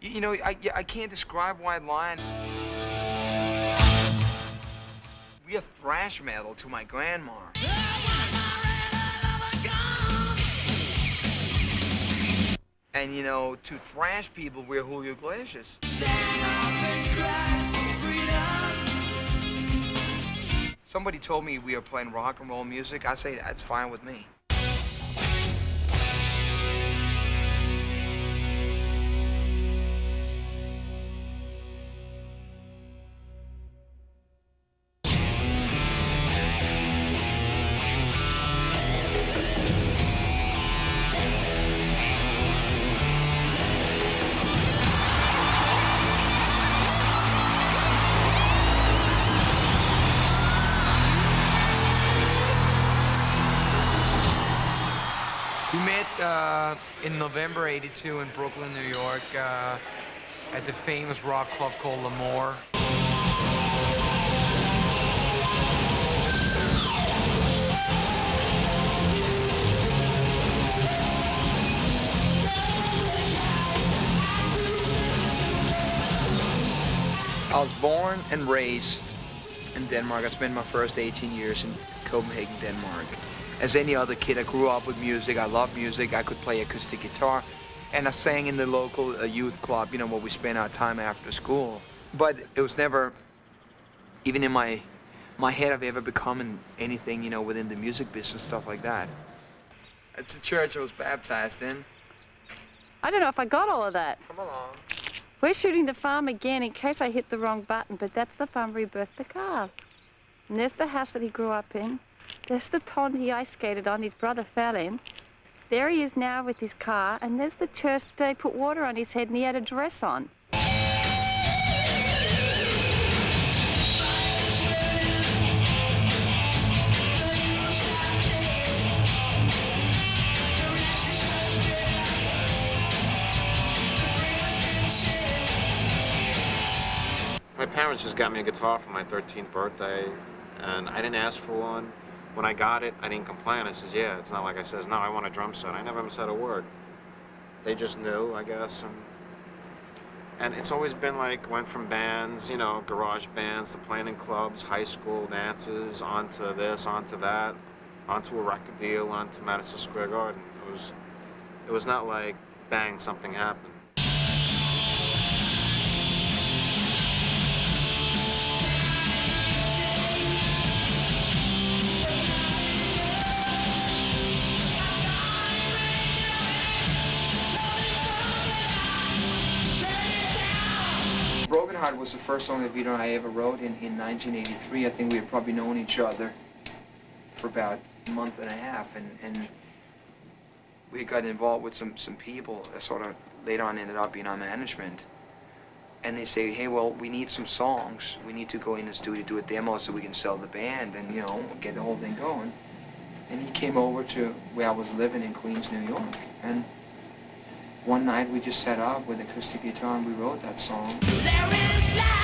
I can't describe White Lion. We are thrash metal to my grandma. And to thrash people, we're Julio Iglesias. Somebody told me we are playing rock and roll music. I say that's fine with me. We met in November '82 in Brooklyn, New York, at the famous rock club called L'Amour. I was born and raised in Denmark. I spent my first 18 years in Copenhagen, Denmark. As any other kid, I grew up with music. I loved music. I could play acoustic guitar. And I sang in the local youth club, where we spent our time after school. But it was never, even in my head, I've ever become anything, within the music business, stuff like that. It's the church I was baptized in. I don't know if I got all of that. Come along. We're shooting the farm again in case I hit the wrong button, but that's the farm where he birthed the calf. And there's the house that he grew up in. There's the pond he ice skated on, his brother fell in. There he is now with his car, and there's the church they put water on his head and he had a dress on. My parents just got me a guitar for my 13th birthday, and I didn't ask for one. When I got it, I didn't complain. I says, yeah, it's not like I says, no, I want a drum set. I never said a word. They just knew, I guess. And it's always been like, went from bands, garage bands, to playing in clubs, high school dances, onto this, onto that, onto a record deal, onto Madison Square Garden. It was not like, bang, something happened. Broken Heart was the first song that Vito and I ever wrote in 1983. I think we had probably known each other for about a month and a half, and we got involved with some people that sort of later on ended up being our management. And they say, hey, well, we need some songs. We need to go in the studio, do a demo so we can sell the band and, get the whole thing going. And he came over to where I was living in Queens, New York. And one night we just sat up with acoustic guitar and we wrote that song. There is life.